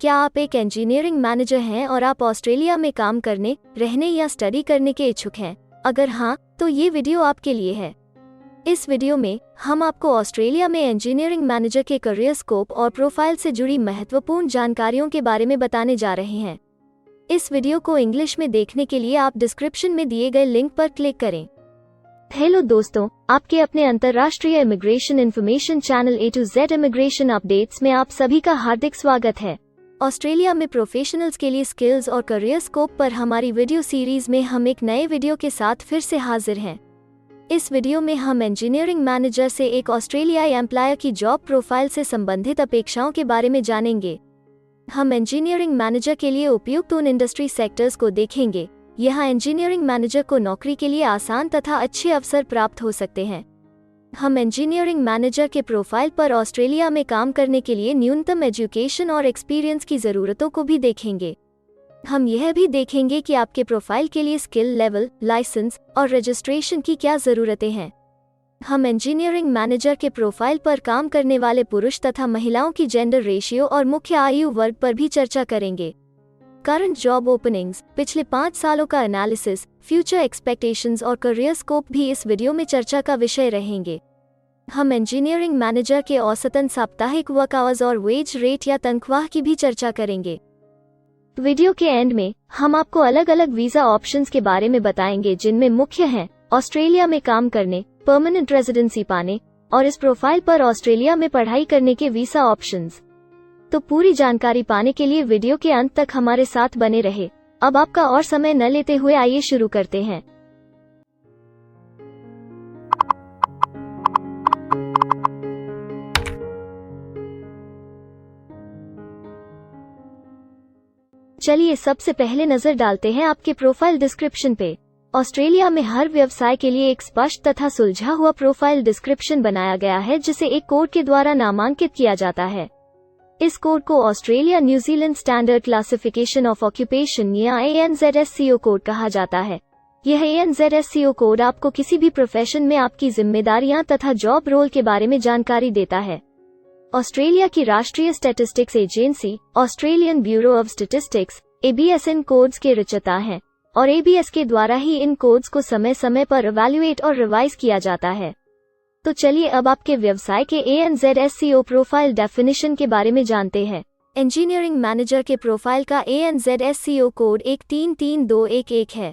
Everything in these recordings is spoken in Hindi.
क्या आप एक इंजीनियरिंग मैनेजर हैं और आप ऑस्ट्रेलिया में काम करने, रहने या स्टडी करने के इच्छुक हैं? अगर हाँ, तो ये वीडियो आपके लिए है। इस वीडियो में हम आपको ऑस्ट्रेलिया में इंजीनियरिंग मैनेजर के करियर स्कोप और प्रोफाइल से जुड़ी महत्वपूर्ण जानकारियों के बारे में बताने जा रहे हैं। इस वीडियो को इंग्लिश में देखने के लिए आप डिस्क्रिप्शन में दिए गए लिंक पर क्लिक करें। हेलो दोस्तों, आपके अपने अंतर्राष्ट्रीय immigration information channel A to Z immigration updates में आप सभी का हार्दिक स्वागत है। ऑस्ट्रेलिया में प्रोफेशनल्स के लिए स्किल्स और करियर स्कोप पर हमारी वीडियो सीरीज में हम एक नए वीडियो के साथ फिर से हाजिर हैं। इस वीडियो में हम इंजीनियरिंग मैनेजर से एक ऑस्ट्रेलियाई एम्प्लॉयर की जॉब प्रोफाइल से संबंधित अपेक्षाओं के बारे में जानेंगे। हम इंजीनियरिंग मैनेजर के लिए उपयुक्त उन इंडस्ट्री सेक्टर्स को देखेंगे। यहाँ इंजीनियरिंग मैनेजर को नौकरी के लिए आसान तथा अच्छे अवसर प्राप्त हो सकते हैं। हम इंजीनियरिंग मैनेजर के प्रोफाइल पर ऑस्ट्रेलिया में काम करने के लिए न्यूनतम एजुकेशन और एक्सपीरियंस की ज़रूरतों को भी देखेंगे। हम यह भी देखेंगे कि आपके प्रोफाइल के लिए स्किल लेवल, लाइसेंस और रजिस्ट्रेशन की क्या ज़रूरतें हैं। हम इंजीनियरिंग मैनेजर के प्रोफाइल पर काम करने वाले पुरुष तथा महिलाओं की जेंडर रेशियो और मुख्य आयु वर्ग पर भी चर्चा करेंगे। करंट जॉब ओपनिंग्स, पिछले 5 सालों का एनालिसिस, फ्यूचर एक्सपेक्टेशंस और करियर स्कोप भी इस वीडियो में चर्चा का विषय रहेंगे। हम इंजीनियरिंग मैनेजर के औसतन साप्ताहिक वर्क आवर्स और वेज रेट या तनख्वाह की भी चर्चा करेंगे। वीडियो के एंड में हम आपको अलग अलग वीजा ऑप्शंस के बारे में बताएंगे, जिनमें मुख्य हैं ऑस्ट्रेलिया में काम करने, परमानेंट रेजिडेंसी पाने और इस प्रोफाइल पर ऑस्ट्रेलिया में पढ़ाई करने के वीजा ऑप्शंस। तो पूरी जानकारी पाने के लिए वीडियो के अंत तक हमारे साथ बने रहे। अब आपका और समय न लेते हुए आइए शुरू करते हैं। चलिए सबसे पहले नजर डालते हैं आपके प्रोफाइल डिस्क्रिप्शन पे। ऑस्ट्रेलिया में हर व्यवसाय के लिए एक स्पष्ट तथा सुलझा हुआ प्रोफाइल डिस्क्रिप्शन बनाया गया है, जिसे एक कोड के द्वारा नामांकित किया जाता है। इस कोड को Australia New Zealand standard classification of occupation या ANZSCO कोड कहा जाता है। यह ANZSCO कोड आपको किसी भी प्रोफेशन में आपकी जिम्मेदारियां तथा जॉब रोल के बारे में जानकारी देता है। ऑस्ट्रेलिया की राष्ट्रीय statistics agency, Australian bureau of statistics, ABS in codes के रचयिता हैं और ABS के द्वारा ही इन कोड्स को समय समय पर इवैल्यूएट और रिवाइज किया जाता है। तो चलिए अब आपके व्यवसाय के ANZSCO प्रोफाइल डेफिनेशन के बारे में जानते हैं। इंजीनियरिंग मैनेजर के प्रोफाइल का ANZSCO कोड 133211 है।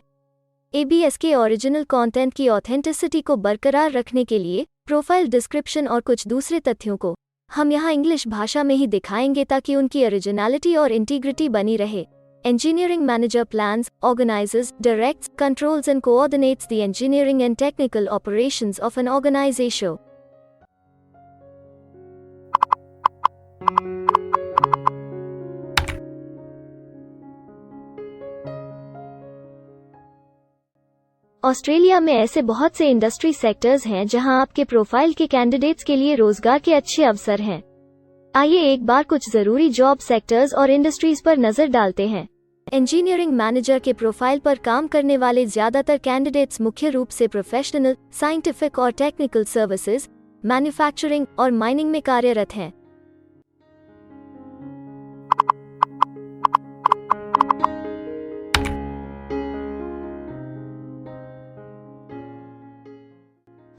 ABS के ओरिजिनल कंटेंट की ऑथेंटिसिटी को बरकरार रखने के लिए प्रोफाइल डिस्क्रिप्शन और कुछ दूसरे तथ्यों को हम यहाँ इंग्लिश भाषा में ही दिखाएंगे, ताकि उनकी ओरिजिनलिटी और इंटीग्रिटी बनी रहे। Engineering manager plans, organizes, directs, controls and coordinates the engineering and technical operations of an organization. Australia में ऐसे बहुत से इंडस्ट्री सेक्टर्स हैं जहां आपके प्रोफाइल के कैंडिडेट्स के लिए रोजगार के अच्छे अवसर हैं। आइए एक बार कुछ जरूरी जॉब सेक्टर्स और इंडस्ट्रीज पर नजर डालते हैं। इंजीनियरिंग मैनेजर के प्रोफाइल पर काम करने वाले ज्यादातर कैंडिडेट्स मुख्य रूप से प्रोफेशनल, साइंटिफिक और टेक्निकल सर्विसेज, मैन्युफैक्चरिंग और माइनिंग में कार्यरत हैं।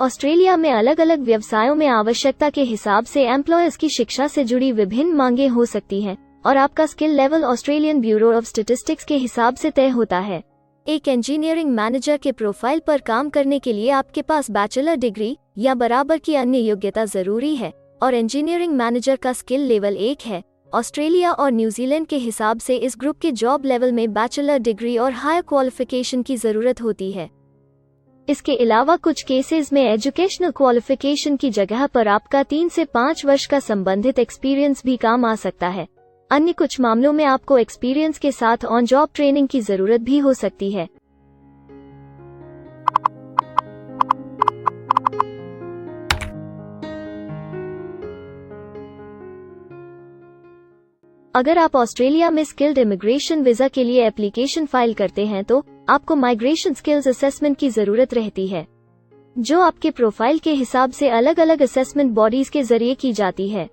ऑस्ट्रेलिया में अलग अलग व्यवसायों में आवश्यकता के हिसाब से एम्प्लॉयर्स की शिक्षा से जुड़ी विभिन्न मांगें हो सकती हैं और आपका skill level Australian bureau of statistics के हिसाब से तय होता है। एक इंजीनियरिंग मैनेजर के प्रोफाइल पर काम करने के लिए आपके पास बैचलर डिग्री या बराबर की अन्य योग्यता जरूरी है और इंजीनियरिंग मैनेजर का स्किल लेवल 1 है। ऑस्ट्रेलिया और न्यूजीलैंड के हिसाब से इस ग्रुप के जॉब लेवल में बैचलर डिग्री और हायर क्वालिफिकेशन की जरूरत होती है। इसके अलावा कुछ केसेस में एजुकेशनल क्वालिफिकेशन की जगह पर आपका 3 से 5 वर्ष का संबंधित एक्सपीरियंस भी काम आ सकता है। अन्य कुछ मामलों में आपको एक्सपीरियंस के साथ ऑन जॉब ट्रेनिंग की जरूरत भी हो सकती है। अगर आप ऑस्ट्रेलिया में स्किल्ड इमिग्रेशन वीजा के लिए एप्लीकेशन फाइल करते हैं तो आपको माइग्रेशन स्किल्स असेसमेंट की जरूरत रहती है, जो आपके प्रोफाइल के हिसाब से अलग अलग असेसमेंट बॉडीज के जरिए की जाती है।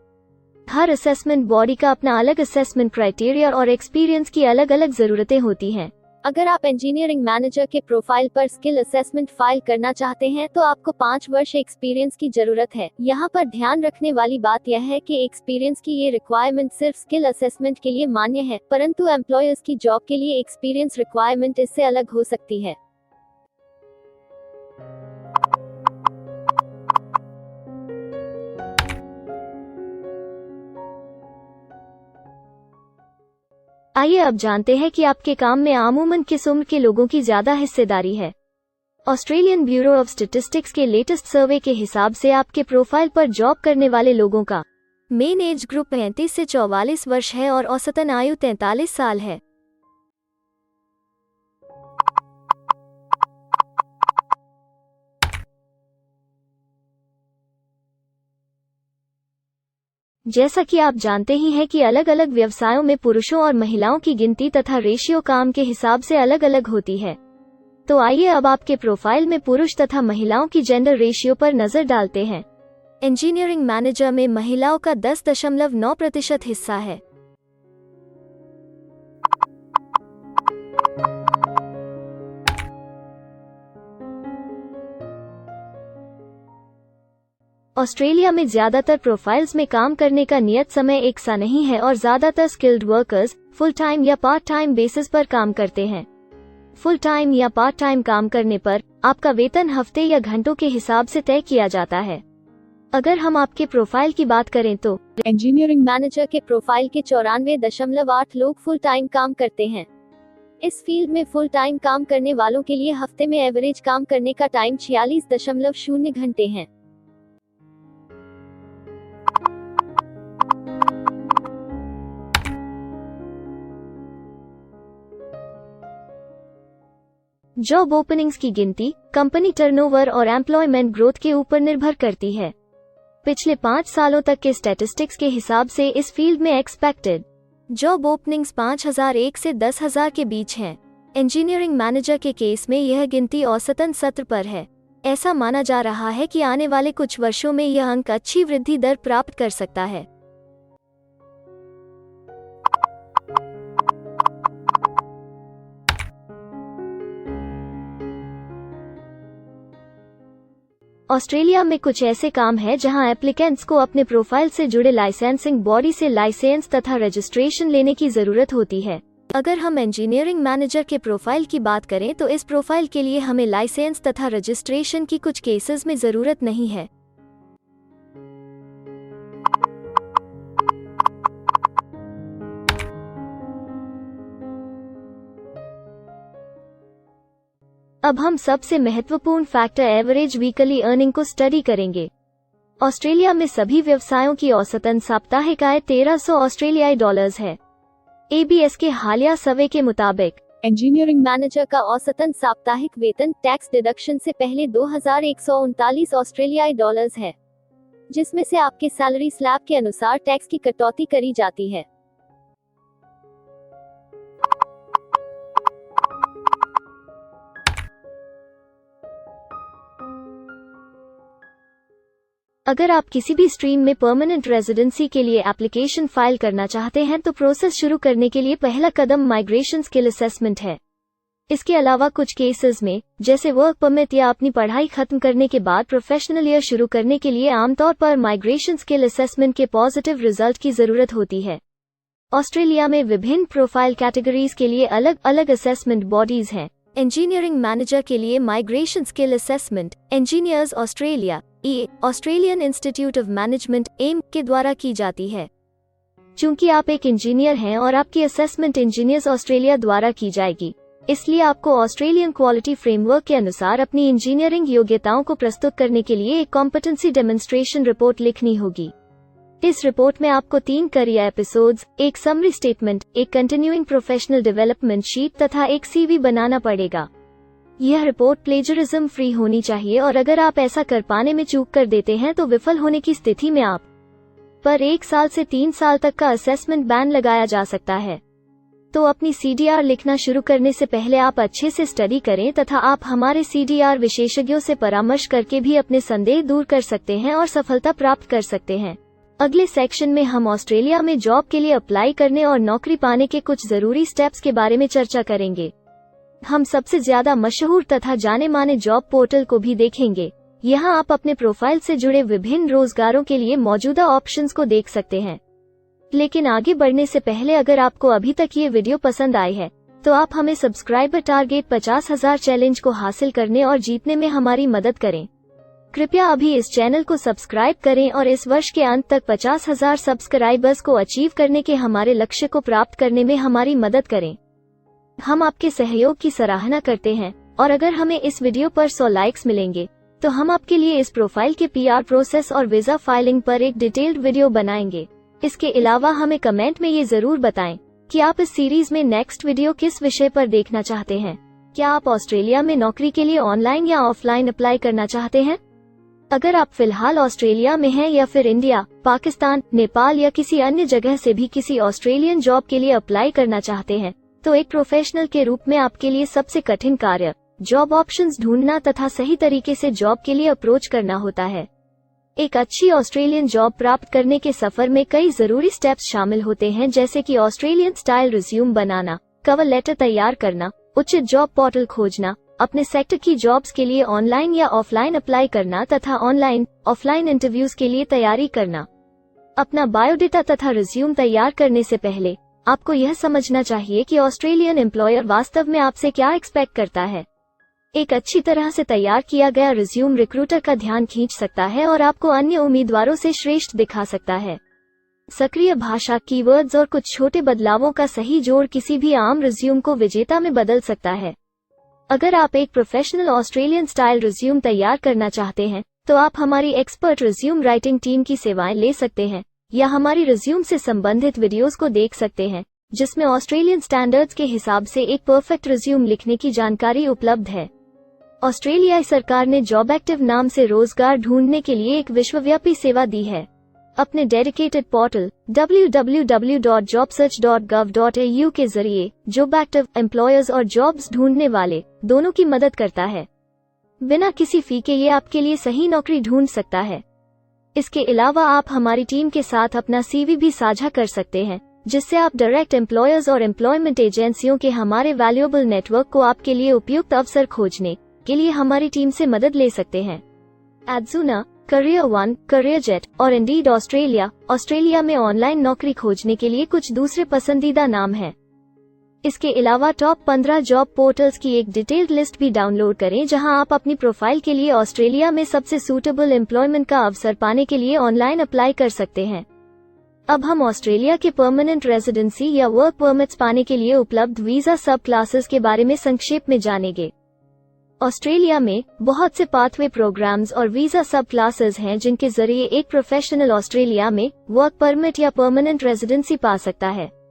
हर असेसमेंट बॉडी का अपना अलग असेसमेंट क्राइटेरिया और एक्सपीरियंस की अलग अलग जरूरतें होती हैं। अगर आप इंजीनियरिंग मैनेजर के प्रोफाइल पर स्किल असेसमेंट फाइल करना चाहते हैं तो आपको 5 वर्ष एक्सपीरियंस की जरूरत है। यहाँ पर ध्यान रखने वाली बात यह है कि एक्सपीरियंस की ये रिक्वायरमेंट सिर्फ स्किल असेसमेंट के लिए मान्य है, परंतु एम्प्लॉयर्स की जॉब के लिए एक्सपीरियंस रिक्वायरमेंट इससे अलग हो सकती है। आइए अब जानते हैं कि आपके काम में आमूमन किस उम्र के लोगों की ज्यादा हिस्सेदारी है। ऑस्ट्रेलियन ब्यूरो ऑफ स्टैटिस्टिक्स के लेटेस्ट सर्वे के हिसाब से आपके प्रोफाइल पर जॉब करने वाले लोगों का मेन एज ग्रुप 35 से 44 वर्ष है और औसतन आयु 43 साल है। जैसा कि आप जानते ही हैं कि अलग अलग व्यवसायों में पुरुषों और महिलाओं की गिनती तथा रेशियो काम के हिसाब से अलग अलग होती है। तो आइए अब आपके प्रोफाइल में पुरुष तथा महिलाओं की जेंडर रेशियो पर नजर डालते हैं। इंजीनियरिंग मैनेजर में महिलाओं का 10.9% हिस्सा है। ऑस्ट्रेलिया में ज्यादातर प्रोफाइल्स में काम करने का नियत समय एक सा नहीं है और ज्यादातर स्किल्ड वर्कर्स फुल टाइम या पार्ट टाइम बेसिस पर काम करते हैं। फुल टाइम या पार्ट टाइम काम करने पर आपका वेतन हफ्ते या घंटों के हिसाब से तय किया जाता है। अगर हम आपके प्रोफाइल की बात करें तो इंजीनियरिंग मैनेजर के प्रोफाइल के 94.8 लोग फुल टाइम काम करते हैं। इस फील्ड में फुल टाइम काम करने वालों के लिए हफ्ते में एवरेज काम करने का टाइम 46.0 घंटे है। जॉब ओपनिंग्स की गिनती कंपनी टर्नओवर और एम्प्लॉयमेंट ग्रोथ के ऊपर निर्भर करती है। पिछले 5 सालों तक के स्टैटिस्टिक्स के हिसाब से इस फील्ड में एक्सपेक्टेड जॉब ओपनिंग्स 5001 से 10,000 के बीच हैं। इंजीनियरिंग मैनेजर के केस में यह गिनती औसतन 17 पर है। ऐसा माना जा रहा है कि आने वाले कुछ वर्षों में यह अंक अच्छी वृद्धि दर प्राप्त कर सकता है। ऑस्ट्रेलिया में कुछ ऐसे काम हैं जहां एप्लीकेंट्स को अपने प्रोफाइल से जुड़े लाइसेंसिंग बॉडी से लाइसेंस तथा रजिस्ट्रेशन लेने की जरूरत होती है। अगर हम इंजीनियरिंग मैनेजर के प्रोफाइल की बात करें तो इस प्रोफाइल के लिए हमें लाइसेंस तथा रजिस्ट्रेशन की कुछ केसेस में जरूरत नहीं है। अब हम सबसे महत्वपूर्ण फैक्टर एवरेज वीकली अर्निंग को स्टडी करेंगे। ऑस्ट्रेलिया में सभी व्यवसायों की औसतन साप्ताहिक आय 1300 ऑस्ट्रेलियाई डॉलर्स है। ABS के हालिया सर्वे के मुताबिक इंजीनियरिंग मैनेजर का औसतन साप्ताहिक वेतन टैक्स डिडक्शन से पहले 2139 ऑस्ट्रेलियाई डॉलर्स है, जिसमें से आपके सैलरी स्लैब के अनुसार टैक्स की कटौती करी जाती है। अगर आप किसी भी स्ट्रीम में परमानेंट रेजिडेंसी के लिए एप्लीकेशन फाइल करना चाहते हैं तो प्रोसेस शुरू करने के लिए पहला कदम माइग्रेशन स्किल असेसमेंट है। इसके अलावा कुछ केसेस में जैसे वर्क परमिट या अपनी पढ़ाई खत्म करने के बाद प्रोफेशनल ईयर शुरू करने के लिए आमतौर पर माइग्रेशन स्किल असेसमेंट के पॉजिटिव रिजल्ट की जरूरत होती है। ऑस्ट्रेलिया में विभिन्न प्रोफाइल कैटेगरीज के लिए अलग अलग असेसमेंट बॉडीज हैं। इंजीनियरिंग मैनेजर के लिए migration skill assessment engineers Australia Australian institute of management AIM के द्वारा की जाती है। चूंकि आप एक इंजीनियर हैं और आपकी असेसमेंट इंजीनियर्स ऑस्ट्रेलिया द्वारा की जाएगी, इसलिए आपको ऑस्ट्रेलियन क्वालिटी फ्रेमवर्क के अनुसार अपनी इंजीनियरिंग योग्यताओं को प्रस्तुत करने के लिए एक कॉम्पिटेंसी डेमोन्स्ट्रेशन रिपोर्ट लिखनी होगी। इस रिपोर्ट में आपको 3 करियर एपिसोड्स, एक समरी स्टेटमेंट, एक कंटिन्यूइंग प्रोफेशनल डेवलपमेंट शीट तथा एक CV बनाना पड़ेगा। यह रिपोर्ट प्लेजरिज्म फ्री होनी चाहिए और अगर आप ऐसा कर पाने में चूक कर देते हैं तो विफल होने की स्थिति में आप पर 1 साल से 3 साल तक का असेसमेंट बैन लगाया जा सकता है। तो अपनी CDR लिखना शुरू करने से पहले आप अच्छे से स्टडी करें तथा आप हमारे CDR विशेषज्ञों से परामर्श करके भी अपने संदेह दूर कर सकते हैं और सफलता प्राप्त कर सकते हैं। अगले सेक्शन में हम ऑस्ट्रेलिया में जॉब के लिए अप्लाई करने और नौकरी पाने के कुछ जरूरी स्टेप्स के बारे में चर्चा करेंगे। हम सबसे ज्यादा मशहूर तथा जाने माने जॉब पोर्टल को भी देखेंगे। यहाँ आप अपने प्रोफाइल से जुड़े विभिन्न रोजगारों के लिए मौजूदा ऑप्शंस को देख सकते हैं। लेकिन आगे बढ़ने से पहले अगर आपको अभी तक ये वीडियो पसंद आई है तो आप हमें सब्सक्राइबर टारगेट 50,000 चैलेंज को हासिल करने और जीतने में हमारी मदद करें। कृपया अभी इस चैनल को सब्सक्राइब करें और इस वर्ष के अंत तक 50,000 सब्सक्राइबर्स को अचीव करने के हमारे लक्ष्य को प्राप्त करने में हमारी मदद करें। हम आपके सहयोग की सराहना करते हैं और अगर हमें इस वीडियो पर 100 लाइक्स मिलेंगे तो हम आपके लिए इस प्रोफाइल के PR प्रोसेस और वीजा फाइलिंग पर एक डिटेल्ड वीडियो बनाएंगे। इसके अलावा हमें कमेंट में ये जरूर बताएं कि आप इस सीरीज में नेक्स्ट वीडियो किस विषय पर देखना चाहते हैं। क्या आप ऑस्ट्रेलिया में नौकरी के लिए ऑनलाइन या ऑफलाइन अप्लाई करना चाहते हैं? अगर आप फिलहाल ऑस्ट्रेलिया में हैं या फिर इंडिया, पाकिस्तान, नेपाल या किसी अन्य जगह से भी किसी ऑस्ट्रेलियन जॉब के लिए अप्लाई करना चाहते हैं तो एक प्रोफेशनल के रूप में आपके लिए सबसे कठिन कार्य जॉब ऑप्शंस ढूंढना तथा सही तरीके से जॉब के लिए अप्रोच करना होता है। एक अच्छी ऑस्ट्रेलियन जॉब प्राप्त करने के सफर में कई जरूरी स्टेप्स शामिल होते हैं, जैसे कि ऑस्ट्रेलियन स्टाइल रिज्यूम बनाना, कवर लेटर तैयार करना, उचित जॉब पोर्टल खोजना, अपने सेक्टर की जॉब्स के लिए ऑनलाइन या ऑफलाइन अप्लाई करना तथा ऑनलाइन ऑफलाइन इंटरव्यूज के लिए तैयारी करना। अपना बायोडेटा तथा रिज्यूम तैयार करने से पहले आपको यह समझना चाहिए कि ऑस्ट्रेलियन एम्प्लॉयर वास्तव में आपसे क्या एक्सपेक्ट करता है। एक अच्छी तरह से तैयार किया गया रिज्यूम रिक्रूटर का ध्यान खींच सकता है और आपको अन्य उम्मीदवारों से श्रेष्ठ दिखा सकता है। सक्रिय भाषा, कीवर्ड्स और कुछ छोटे बदलावों का सही जोड़ किसी भी आम रिज्यूम को विजेता में बदल सकता है। अगर आप एक प्रोफेशनल ऑस्ट्रेलियन स्टाइल रिज्यूम तैयार करना चाहते हैं तो आप हमारी एक्सपर्ट रिज्यूम राइटिंग टीम की सेवाएं ले सकते हैं या हमारी रिज्यूम से संबंधित वीडियोस को देख सकते हैं, जिसमें ऑस्ट्रेलियन स्टैंडर्ड्स के हिसाब से एक परफेक्ट रिज्यूम लिखने की जानकारी उपलब्ध है। ऑस्ट्रेलियाई सरकार ने जॉब एक्टिव नाम से रोजगार ढूंढने के लिए एक विश्वव्यापी सेवा दी है। अपने डेडिकेटेड पोर्टल www.jobsearch.gov.au के जरिए जॉब एक्टिव एम्प्लॉयर्स और जॉब्स ढूंढने वाले दोनों की मदद करता है। बिना किसी फी के ये आपके लिए सही नौकरी ढूंढ सकता है। इसके अलावा आप हमारी टीम के साथ अपना CV भी साझा कर सकते हैं, जिससे आप डायरेक्ट एम्प्लॉयर्स और एम्प्लॉयमेंट एजेंसियों के हमारे वैल्यूएबल नेटवर्क को आपके लिए उपयुक्त अवसर खोजने के लिए हमारी टीम से मदद ले सकते हैं। एडजूना, करियर वन, करियर जेट और इंडीड ऑस्ट्रेलिया में ऑनलाइन नौकरी खोजने के लिए कुछ दूसरे पसंदीदा नाम हैं। इसके अलावा टॉप 15 जॉब पोर्टल्स की एक डिटेल्ड लिस्ट भी डाउनलोड करें, जहां आप अपनी प्रोफाइल के लिए ऑस्ट्रेलिया में सबसे सूटेबल एम्प्लॉयमेंट का अवसर पाने के लिए ऑनलाइन अप्लाई कर सकते हैं। अब हम ऑस्ट्रेलिया के परमानेंट रेजिडेंसी या वर्क परमिट्स पाने के लिए उपलब्ध वीजा सब क्लासेस के बारे में संक्षेप में जानेंगे। ऑस्ट्रेलिया में बहुत से पाथवे प्रोग्राम्स और वीजा सब क्लासेस हैं, जिनके जरिए एक प्रोफेशनल ऑस्ट्रेलिया में वर्क परमिट या परमानेंट रेजिडेंसी पा सकता है।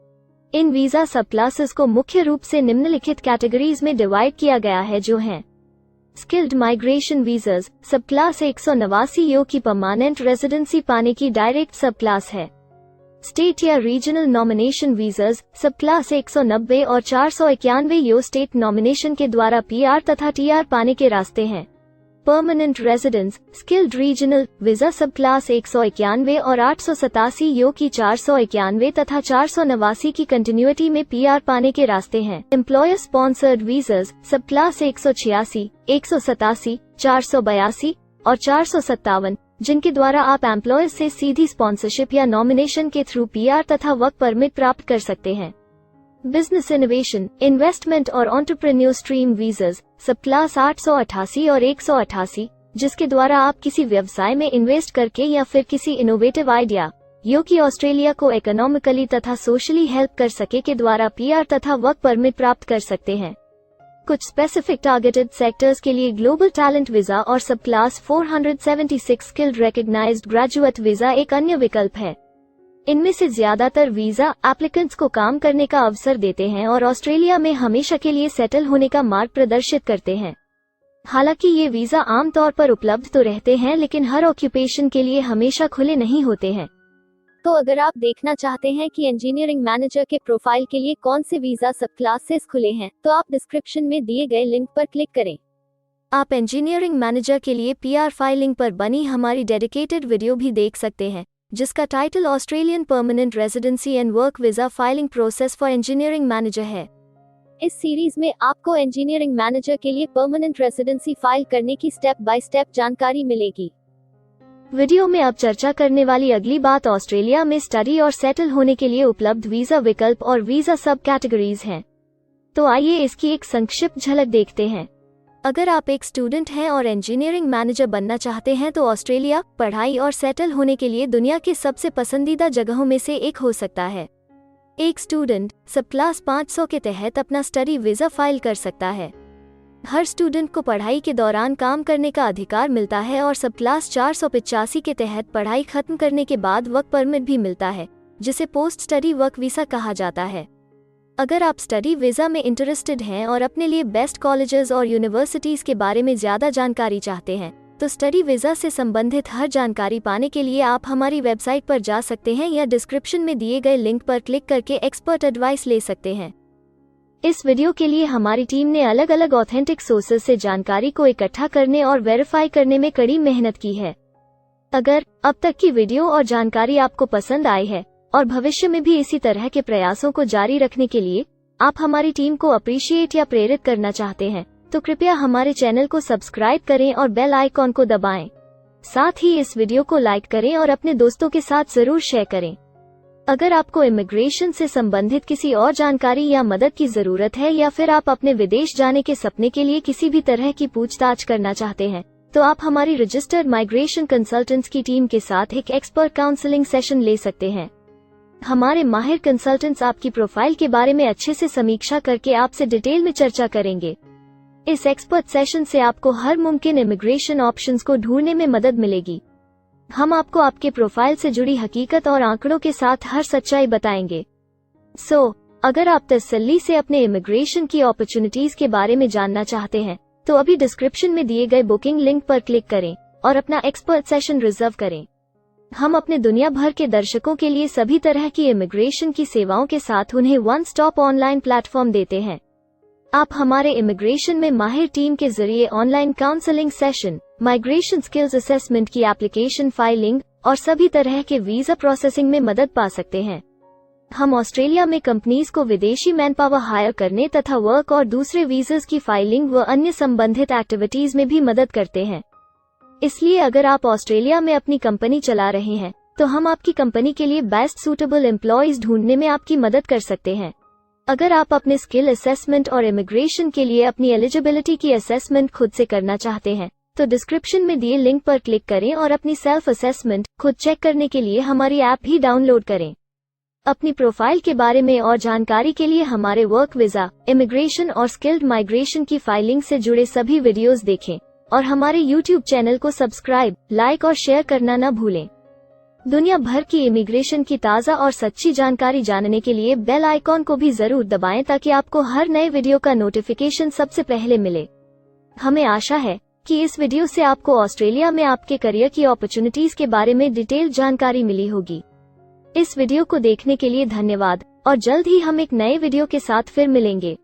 इन वीजा सब क्लासेस को मुख्य रूप से निम्नलिखित कैटेगरीज में डिवाइड किया गया है, जो हैं स्किल्ड माइग्रेशन वीजास सब क्लास 189 यो की परमानेंट रेजिडेंसी पाने की डायरेक्ट सब क्लास है। स्टेट या रीजनल नॉमिनेशन वीजास सब क्लास 190 और 491 यो स्टेट नॉमिनेशन के द्वारा PR तथा TR पाने के रास्ते हैं। Permanent residence skilled regional visa सब क्लास 191 और 887 यो की 491 तथा 489 की कंटिन्यूटी में PR पाने के रास्ते हैं। एम्प्लॉयर स्पॉन्सर्ड वीजास सब क्लास 186, 187, 482 और 457, जिनके द्वारा आप एम्प्लॉयर से सीधी स्पॉन्सरशिप या नॉमिनेशन के थ्रू PR तथा वर्क परमिट प्राप्त कर सकते हैं। बिजनेस इनोवेशन, इन्वेस्टमेंट और एंटरप्रेन्योर स्ट्रीम वीजास सब क्लास 888 और 188, जिसके द्वारा आप किसी व्यवसाय में इन्वेस्ट करके या फिर किसी इनोवेटिव आइडिया यो कि ऑस्ट्रेलिया को इकोनॉमिकली तथा सोशली हेल्प कर सके के द्वारा PR तथा वर्क परमिट प्राप्त कर सकते हैं। कुछ स्पेसिफिक टारगेटेड सेक्टर्स के लिए ग्लोबल टैलेंट वीजा और सब 476 skilled recognised graduate visa एक अन्य विकल्प है। इनमें से ज्यादातर वीजा एप्लीकेंट्स को काम करने का अवसर देते हैं और ऑस्ट्रेलिया में हमेशा के लिए सेटल होने का मार्ग प्रदर्शित करते हैं। हालांकि ये वीजा आमतौर पर उपलब्ध तो रहते हैं, लेकिन हर ऑक्यूपेशन के लिए हमेशा खुले नहीं होते हैं। तो अगर आप देखना चाहते हैं कि इंजीनियरिंग मैनेजर के प्रोफाइल के लिए कौन से वीजा सब क्लासेस खुले हैं, तो आप डिस्क्रिप्शन में दिए गए लिंक पर क्लिक करें। आप इंजीनियरिंग मैनेजर के लिए PR फाइलिंग पर बनी हमारी डेडिकेटेड वीडियो भी देख सकते हैं, जिसका title Australian permanent residency and work visa filing process for engineering manager है। इस सीरीज में आपको इंजीनियरिंग मैनेजर के लिए परमानेंट रेजिडेंसी फाइल करने की स्टेप बाय स्टेप जानकारी मिलेगी। वीडियो में अब चर्चा करने वाली अगली बात ऑस्ट्रेलिया में स्टडी और सेटल होने के लिए उपलब्ध वीजा विकल्प और वीजा सब कैटेगरीज हैं। तो आइए इसकी एक संक्षिप्त झलक देखते हैं। अगर आप एक स्टूडेंट हैं और इंजीनियरिंग मैनेजर बनना चाहते हैं तो ऑस्ट्रेलिया पढ़ाई और सेटल होने के लिए दुनिया की सबसे पसंदीदा जगहों में से एक हो सकता है। एक स्टूडेंट सब क्लास 500 के तहत अपना स्टडी वीजा फाइल कर सकता है। हर स्टूडेंट को पढ़ाई के दौरान काम करने का अधिकार मिलता है और सब क्लास 485 के तहत पढ़ाई खत्म करने के बाद वर्क परमिट भी मिलता है, जिसे पोस्ट स्टडी वर्क वीसा कहा जाता है। अगर आप स्टडी वीजा में इंटरेस्टेड हैं और अपने लिए बेस्ट कॉलेजेस और यूनिवर्सिटीज के बारे में ज़्यादा जानकारी चाहते हैं, तो स्टडी वीजा से संबंधित हर जानकारी पाने के लिए आप हमारी वेबसाइट पर जा सकते हैं या डिस्क्रिप्शन में दिए गए लिंक पर क्लिक करके एक्सपर्ट एडवाइस ले सकते हैं। इस वीडियो के लिए हमारी टीम ने अलग अलग ऑथेंटिक सोर्सेज से जानकारी को इकट्ठा करने और वेरीफाई करने में कड़ी मेहनत की है। अगर अब तक की वीडियो और जानकारी आपको पसंद आई है और भविष्य में भी इसी तरह के प्रयासों को जारी रखने के लिए आप हमारी टीम को अप्रिशिएट या प्रेरित करना चाहते हैं, तो कृपया हमारे चैनल को सब्सक्राइब करें और बेल आइकॉन को दबाएं। साथ ही इस वीडियो को लाइक करें और अपने दोस्तों के साथ जरूर शेयर करें। अगर आपको इमिग्रेशन से संबंधित किसी और जानकारी या मदद की जरूरत है या फिर आप अपने विदेश जाने के सपने के लिए किसी भी तरह की पूछताछ करना चाहते हैं, तो आप हमारी रजिस्टर्ड माइग्रेशन कंसल्टेंट्स की टीम के साथ एक एक्सपर्ट काउंसलिंग सेशन ले सकते हैं। हमारे माहिर कंसल्टेंट्स आपकी प्रोफाइल के बारे में अच्छे से समीक्षा करके आपसे डिटेल में चर्चा करेंगे। इस एक्सपर्ट सेशन से आपको हर मुमकिन इमिग्रेशन ऑप्शंस को ढूंढने में मदद मिलेगी। हम आपको आपके प्रोफाइल से जुड़ी हकीकत और आंकड़ों के साथ हर सच्चाई बताएंगे। अगर आप तसल्ली से अपने इमिग्रेशन की अपॉर्चुनिटीज के बारे में जानना चाहते हैं, तो अभी डिस्क्रिप्शन में दिए गए बुकिंग लिंक पर क्लिक करें और अपना एक्सपर्ट सेशन रिजर्व करें। हम अपने दुनिया भर के दर्शकों के लिए सभी तरह की इमिग्रेशन की सेवाओं के साथ उन्हें वन स्टॉप ऑनलाइन प्लेटफॉर्म देते हैं। आप हमारे इमिग्रेशन में माहिर टीम के जरिए online counselling session, migration skills assessment की एप्लीकेशन फाइलिंग और सभी तरह के वीजा प्रोसेसिंग में मदद पा सकते हैं। हम ऑस्ट्रेलिया में कंपनीज को विदेशी मैन पावर हायर करने तथा वर्क और दूसरे वीजास की फाइलिंग व अन्य संबंधित एक्टिविटीज में भी मदद करते हैं। इसलिए अगर आप ऑस्ट्रेलिया में अपनी कंपनी चला रहे हैं, तो हम आपकी कंपनी के लिए बेस्ट सूटेबल एम्प्लॉयज ढूंढने में आपकी मदद कर सकते हैं। अगर आप अपने स्किल असेसमेंट और इमिग्रेशन के लिए अपनी एलिजिबिलिटी की असेसमेंट खुद से करना चाहते हैं, तो डिस्क्रिप्शन में दिए लिंक पर क्लिक करें और अपनी सेल्फ असेसमेंट खुद चेक करने के लिए हमारी ऐप भी डाउनलोड करें। अपनी प्रोफाइल के बारे में और जानकारी के लिए हमारे वर्क वीजा, इमिग्रेशन और स्किल्ड माइग्रेशन की फाइलिंग से जुड़े सभी वीडियोस देखें और हमारे YouTube चैनल को सब्सक्राइब, लाइक और शेयर करना न भूलें। दुनिया भर की इमिग्रेशन की ताज़ा और सच्ची जानकारी जानने के लिए बेल आइकॉन को भी जरूर दबाएं ताकि आपको हर नए वीडियो का नोटिफिकेशन सबसे पहले मिले। हमें आशा है कि इस वीडियो से आपको ऑस्ट्रेलिया में आपके करियर की अपॉर्चुनिटीज के बारे में डिटेल जानकारी मिली होगी। इस वीडियो को देखने के लिए धन्यवाद और जल्द ही हम एक नए वीडियो के साथ फिर मिलेंगे।